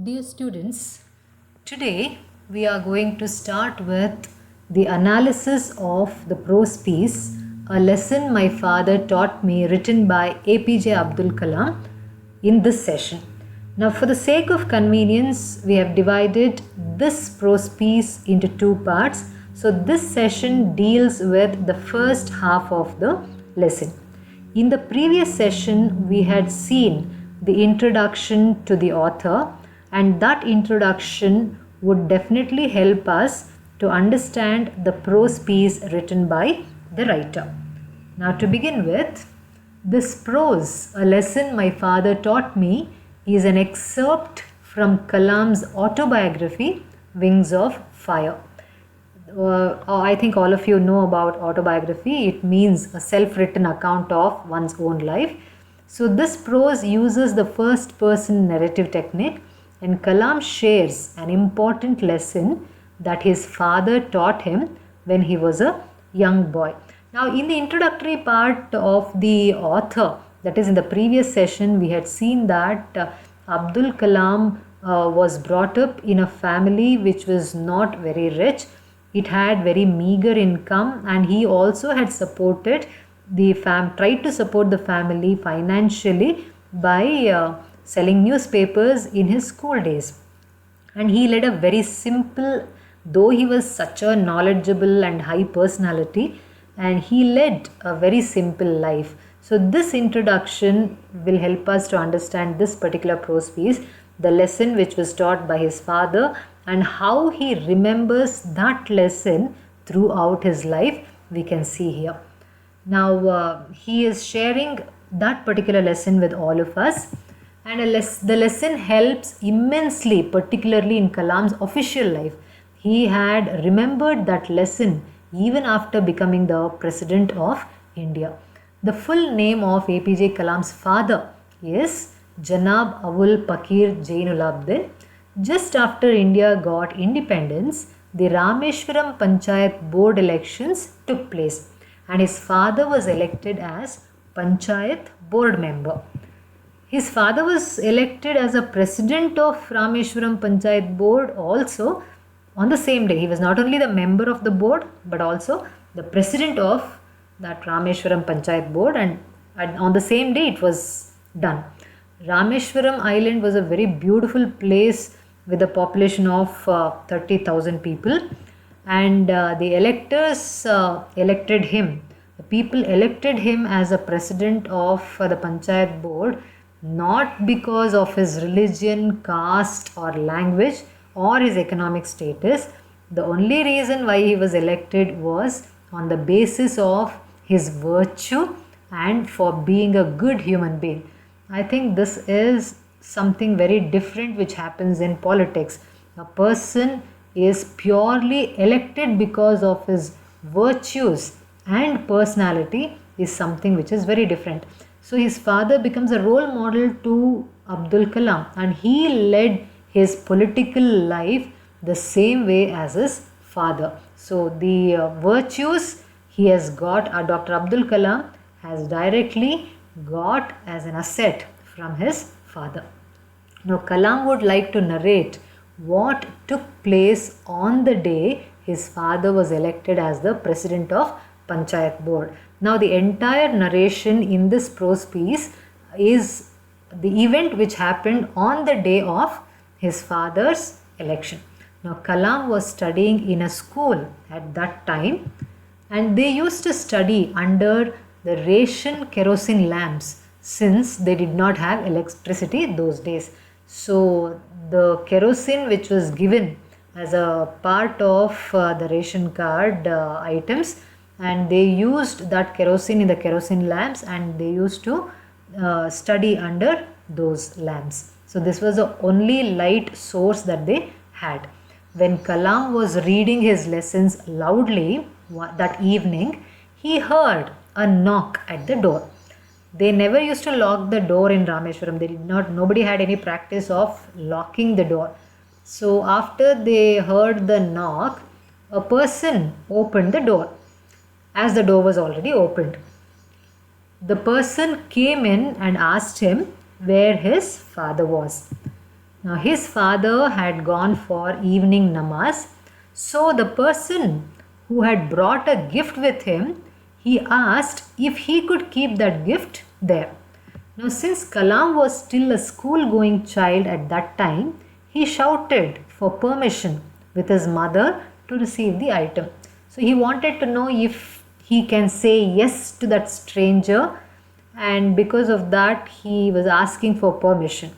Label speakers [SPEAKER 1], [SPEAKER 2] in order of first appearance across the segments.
[SPEAKER 1] Dear students, today we are going to start with the analysis of the prose piece, a lesson my father taught me, written by APJ Abdul Kalam in this session. Now, for the sake of convenience, we have divided this prose piece into two parts. So, this session deals with the first half of the lesson. In the previous session, we had seen the introduction to the author, and that introduction would definitely help us to understand the prose piece written by the writer. Now, to begin with, this prose, a lesson my father taught me, is an excerpt from Kalam's autobiography, Wings of Fire. I think all of you know about autobiography. It means a self-written account of one's own life. So this prose uses the first person narrative technique, and Kalam shares an important lesson that his father taught him when he was a young boy. Now, in the introductory part of the author, that is in the previous session, we had seen that Abdul Kalam was brought up in a family which was not very rich. It had very meager income, and he also had supported the tried to support the family financially by selling newspapers in his school days. And he led a very simple, though he was such a knowledgeable and high personality, and he led a very simple life. So this introduction will help us to understand this particular prose piece, the lesson which was taught by his father, and how he remembers that lesson throughout his life, we can see here. Now he is sharing that particular lesson with all of us, and the lesson helps immensely, particularly in Kalam's official life. He had remembered that lesson even after becoming the President of India. The full name of APJ Kalam's father is Janab Awul Pakir Jainulabdin. Just after India got independence, the Rameshwaram Panchayat board elections took place, and his father was elected as Panchayat board member. His father was elected as a president of Rameshwaram Panchayat board also on the same day. He was not only the member of the board but also the president of that Rameshwaram Panchayat board, and on the same day it was done. Rameshwaram Island was a very beautiful place with a population of 30,000 people, and the electors elected him. The people elected him as a president of the Panchayat board, not because of his religion, caste or language or his economic status. The only reason why he was elected was on the basis of his virtue and for being a good human being. I think this is something very different which happens in politics. A person is purely elected because of his virtues and personality is something which is very different. So his father becomes a role model to Abdul Kalam, and he led his political life the same way as his father. So the virtues he has got, Dr. Abdul Kalam has directly got as an asset from his father. Now Kalam would like to narrate what took place on the day his father was elected as the president of Panchayat board. Now the entire narration in this prose piece is the event which happened on the day of his father's election. Now Kalam was studying in a school at that time, and they used to study under the ration kerosene lamps since they did not have electricity those days. So the kerosene which was given as a part of the ration card items, and they used that kerosene in the kerosene lamps, and they used to study under those lamps. So this was the only light source that they had. When Kalam was reading his lessons loudly that evening, he heard a knock at the door. They never used to lock the door in Rameshwaram. Nobody had any practice of locking the door. So after they heard the knock, a person opened the door, as the door was already opened. The person came in and asked him where his father was. Now his father had gone for evening namaz, so the person who had brought a gift with him, he asked if he could keep that gift there. Now since Kalam was still a school going child at that time, he shouted for permission with his mother to receive the item. So he wanted to know if he can say yes to that stranger, and because of that he was asking for permission.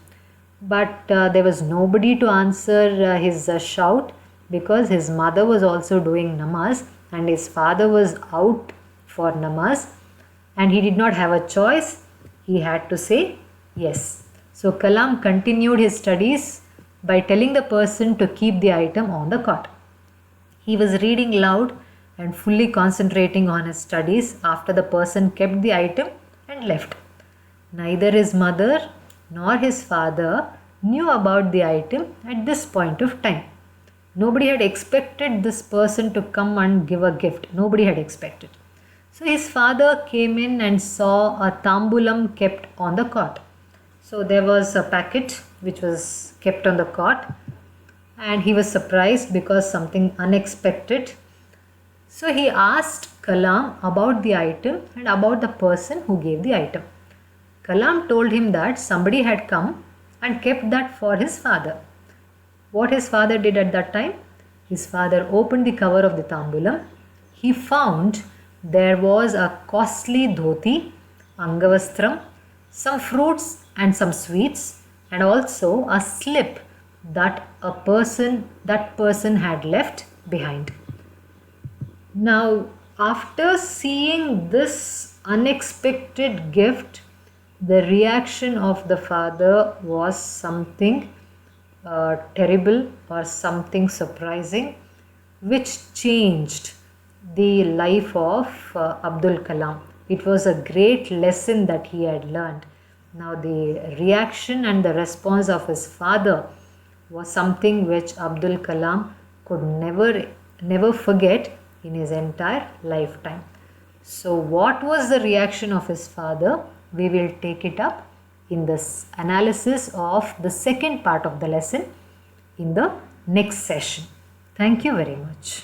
[SPEAKER 1] But there was nobody to answer his shout, because his mother was also doing namaz and his father was out for namaz, and he did not have a choice. He had to say yes. So Kalam continued his studies by telling the person to keep the item on the cot. He was reading loud and fully concentrating on his studies after the person kept the item and left. Neither his mother nor his father knew about the item at this point of time. Nobody had expected this person to come and give a gift. Nobody had expected. So his father came in and saw a tambulam kept on the cot. So there was a packet which was kept on the cot, and he was surprised because something unexpected. So he asked Kalam about the item and about the person who gave the item. Kalam told him that somebody had come and kept that for his father. What his father did at that time? His father opened the cover of the tambulam. He found there was a costly dhoti, angavastram, some fruits and some sweets, and also a slip that that person had left behind. Now, after seeing this unexpected gift, the reaction of the father was something terrible or something surprising, which changed the life of Abdul Kalam. It was a great lesson that he had learned. Now the reaction and the response of his father was something which Abdul Kalam could never forget in his entire lifetime. So what was the reaction of his father? We will take it up in this analysis of the second part of the lesson in the next session. Thank you very much.